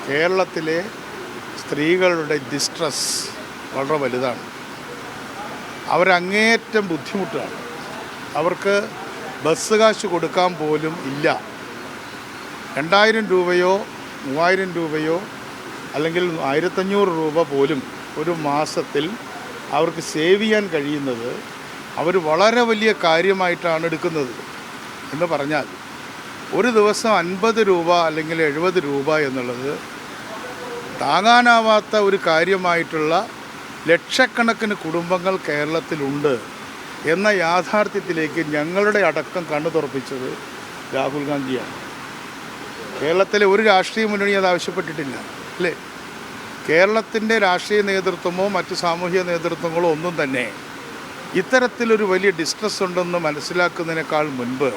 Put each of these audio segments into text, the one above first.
കേരളത്തിലെ സ്ത്രീകളുടെ ഡിസ്ട്രസ് വളരെ വലുതാണ്. അവരങ്ങേയറ്റം ബുദ്ധിമുട്ടാണ്. അവർക്ക് ബസ് കാശ് കൊടുക്കാൻ പോലും ഇല്ല. 2000 രൂപയോ 3000 രൂപയോ അല്ലെങ്കിൽ 1500 രൂപ പോലും ഒരു മാസത്തിൽ അവർക്ക് സേവ് ചെയ്യാൻ കഴിയുന്നത് അവർ വളരെ വലിയ കാര്യമായിട്ടാണ് എടുക്കുന്നത്. എന്ന് പറഞ്ഞാൽ ഒരു ദിവസം 50 രൂപ അല്ലെങ്കിൽ 70 രൂപ എന്നുള്ളത് താങ്ങാനാവാത്ത ഒരു കാര്യമായിട്ടുള്ള ലക്ഷക്കണക്കിന് കുടുംബങ്ങൾ കേരളത്തിലുണ്ട് എന്ന യാഥാർത്ഥ്യത്തിലേക്ക് ഞങ്ങളുടെ അടക്കം കണ്ണു തുറപ്പിച്ചത് രാഹുൽ ഗാന്ധിയാണ്. കേരളത്തിലെ ഒരു രാഷ്ട്രീയ മുന്നണി അത് ആവശ്യപ്പെട്ടിട്ടില്ല, അല്ലേ? കേരളത്തിൻ്റെ രാഷ്ട്രീയ നേതൃത്വമോ മറ്റ് സാമൂഹിക നേതൃത്വങ്ങളോ ഒന്നും തന്നെ ഇത്തരത്തിലൊരു വലിയ ഡിസ്ട്രസ് ഉണ്ടെന്ന് മനസ്സിലാക്കുന്നതിനേക്കാൾ മുൻപ്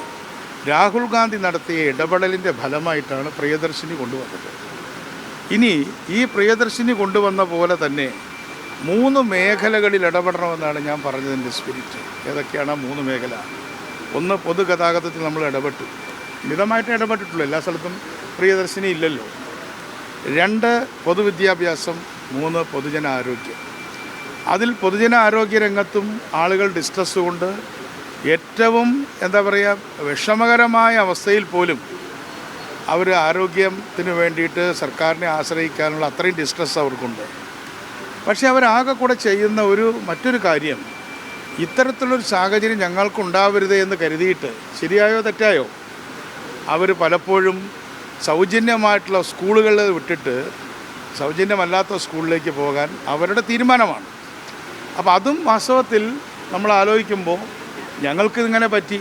രാഹുൽ ഗാന്ധി നടത്തിയ ഇടപെടലിൻ്റെ ഫലമായിട്ടാണ് പ്രിയദർശിനി കൊണ്ടുവന്നത്. ഇനി ഈ പ്രിയദർശിനി കൊണ്ടുവന്ന പോലെ തന്നെ 3 മേഖലകളിൽ ഇടപെടണമെന്നാണ് ഞാൻ പറഞ്ഞതിൻ്റെ സ്പിരിറ്റ്. ഏതൊക്കെയാണ് ആ 3 മേഖല? ഒന്ന്, പൊതുഗതാഗതത്തിൽ നമ്മൾ ഇടപെട്ടു, മിതമായിട്ട് ഇടപെട്ടിട്ടുള്ളൂ, എല്ലാ സ്ഥലത്തും പ്രിയദർശിനി ഇല്ലല്ലോ. 2, പൊതുവിദ്യാഭ്യാസം. 3, പൊതുജനാരോഗ്യം. അതിൽ പൊതുജനാരോഗ്യ രംഗത്തും ആളുകൾ ഡിസ്ട്രസ് കൊണ്ട് ഏറ്റവും വിഷമകരമായ അവസ്ഥയിൽ പോലും അവർ ആരോഗ്യത്തിന് വേണ്ടിയിട്ട് സർക്കാരിനെ ആശ്രയിക്കാനുള്ള അത്രയും ഡിസ്ട്രസ് അവർക്കുണ്ട്. പക്ഷേ അവരാകെ കൂടെ ചെയ്യുന്ന മറ്റൊരു കാര്യം, ഇത്തരത്തിലുള്ളൊരു സാഹചര്യം ഞങ്ങൾക്കുണ്ടാവരുത് എന്ന് കരുതിയിട്ട്, ശരിയായോ തെറ്റായോ, അവർ പലപ്പോഴും സൗജന്യമായിട്ടുള്ള സ്കൂളുകളിൽ വിട്ടിട്ട് സൗജന്യമല്ലാത്ത സ്കൂളിലേക്ക് പോകാൻ അവരുടെ തീരുമാനമാണ്. അപ്പോൾ അതും വാസ്തവത്തിൽ നമ്മൾ ആലോചിക്കുമ്പോൾ ഞങ്ങൾക്കിതിങ്ങനെ പറ്റി,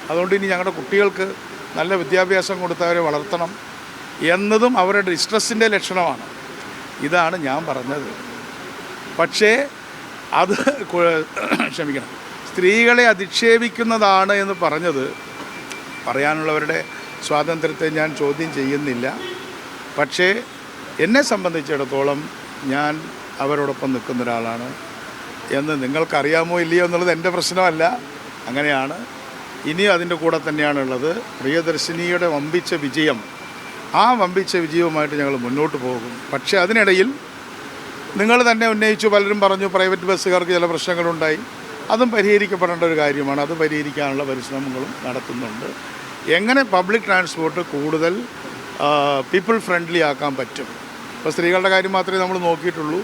അതുകൊണ്ട് ഇനി ഞങ്ങളുടെ കുട്ടികൾക്ക് നല്ല വിദ്യാഭ്യാസം കൊടുത്തവരെ വളർത്തണം എന്നതും അവരുടെ ഡിസ്ട്രസ്സിൻ്റെ ലക്ഷണമാണ്. ഇതാണ് ഞാൻ പറഞ്ഞത്. പക്ഷേ അത് ക്ഷമിക്കണം, സ്ത്രീകളെ അധിക്ഷേപിക്കുന്നതാണ് എന്ന് പറയാനുള്ളവരുടെ സ്വാതന്ത്ര്യത്തെ ഞാൻ ചോദ്യം ചെയ്യുന്നില്ല. പക്ഷേ എന്നെ സംബന്ധിച്ചിടത്തോളം ഞാൻ അവരോടൊപ്പം നിൽക്കുന്ന ഒരാളാണ് എന്ന് നിങ്ങൾക്കറിയാമോ ഇല്ലയോ എന്നുള്ളത് എൻ്റെ പ്രശ്നമല്ല. അങ്ങനെയാണ്. ഇനിയും അതിൻ്റെ കൂടെ തന്നെയാണുള്ളത്. പ്രിയദർശിനിയുടെ വമ്പിച്ച വിജയം, ആ വമ്പിച്ച വിജയവുമായിട്ട് ഞങ്ങൾ മുന്നോട്ട് പോകും. പക്ഷേ അതിനിടയിൽ നിങ്ങൾ തന്നെ ഉന്നയിച്ചു, പലരും പറഞ്ഞു പ്രൈവറ്റ് ബസ്സുകാർക്ക് ചില പ്രശ്നങ്ങളുണ്ടായി. അതും പരിഹരിക്കപ്പെടേണ്ട ഒരു കാര്യമാണ്. അത് പരിഹരിക്കാനുള്ള പരിശ്രമങ്ങളും നടത്തുന്നുണ്ട്. എങ്ങനെ പബ്ലിക് ട്രാൻസ്പോർട്ട് കൂടുതൽ പീപ്പിൾ ഫ്രണ്ട്ലി ആക്കാൻ പറ്റും. ഇപ്പോൾ സ്ത്രീകളുടെ കാര്യം മാത്രമേ നമ്മൾ നോക്കിയിട്ടുള്ളൂ.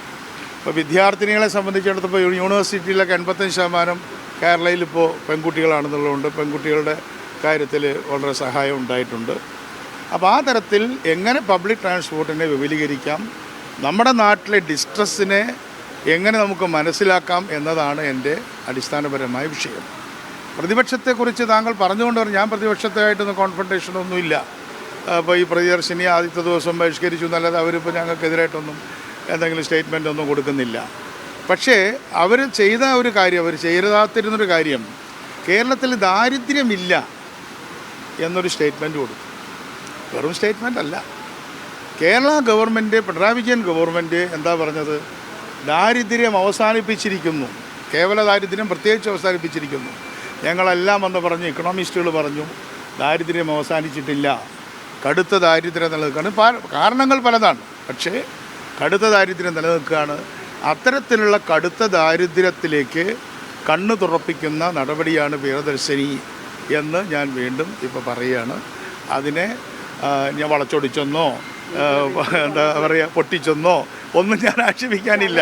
ഇപ്പോൾ വിദ്യാർത്ഥിനികളെ സംബന്ധിച്ചിടത്തോളം യൂണിവേഴ്സിറ്റിയിലൊക്കെ 85% കേരളയിൽ ഇപ്പോൾ പെൺകുട്ടികളാണെന്നുള്ളതുകൊണ്ട് പെൺകുട്ടികളുടെ കാര്യത്തിൽ വളരെ സഹായം ഉണ്ടായിട്ടുണ്ട്. അപ്പോൾ ആ തരത്തിൽ എങ്ങനെ പബ്ലിക് ട്രാൻസ്പോർട്ടിനെ വിപുലീകരിക്കാം, നമ്മുടെ നാട്ടിലെ ഡിസ്ട്രസ്സിനെ എങ്ങനെ നമുക്ക് മനസ്സിലാക്കാം എന്നതാണ് എൻ്റെ അടിസ്ഥാനപരമായ വിഷയം. പ്രതിപക്ഷത്തെക്കുറിച്ച് താങ്കൾ പറഞ്ഞുകൊണ്ട് ഞാൻ പ്രതിപക്ഷത്തായിട്ടൊന്നും കോൺഫ്രണ്ടേഷനൊന്നുമില്ല. അപ്പോൾ ഈ പ്രിയദർശിനി ആദ്യത്തെ ദിവസം ബഹിഷ്കരിച്ചു എന്നല്ലാതെ അവരിപ്പോൾ ഞങ്ങൾക്കെതിരായിട്ടൊന്നും എന്തെങ്കിലും സ്റ്റേറ്റ്മെൻ്റ് ഒന്നും കൊടുക്കുന്നില്ല. പക്ഷേ അവർ ചെയ്ത ഒരു കാര്യം, അവർ ചെയ്താത്തിരുന്നൊരു കാര്യം, കേരളത്തിൽ ദാരിദ്ര്യമില്ല എന്നൊരു സ്റ്റേറ്റ്മെൻറ്റ് കൊടുത്തു. വെറും സ്റ്റേറ്റ്മെൻ്റ് അല്ല. കേരള ഗവൺമെൻറ്, പിണറായി വിജയൻ ഗവൺമെൻറ് എന്താ പറഞ്ഞത്? ദാരിദ്ര്യം അവസാനിപ്പിച്ചിരിക്കുന്നു, കേവല ദാരിദ്ര്യം പ്രത്യേകിച്ച് അവസാനിപ്പിച്ചിരിക്കുന്നു. ഞങ്ങളെല്ലാം എന്ന് പറഞ്ഞു, ഇക്കണോമിസ്റ്റുകൾ പറഞ്ഞു ദാരിദ്ര്യം അവസാനിച്ചിട്ടില്ല, കടുത്ത ദാരിദ്ര്യം നിലനിൽക്കുകയാണ്. കാരണങ്ങൾ പലതാണ്, പക്ഷേ കടുത്ത ദാരിദ്ര്യം നിലനിൽക്കുകയാണ്. അത്തരത്തിലുള്ള കടുത്ത ദാരിദ്ര്യത്തിലേക്ക് കണ്ണു തുറപ്പിക്കുന്ന നടപടിയാണ് പ്രിയദർശിനി എന്ന് ഞാൻ വീണ്ടും ഇപ്പോൾ പറയുകയാണ്. അതിനെ ഞാൻ വളച്ചൊടിച്ചെന്നോ പൊട്ടിച്ചെന്നോ ഒന്നും ഞാൻ ആക്ഷേപിക്കാനില്ല.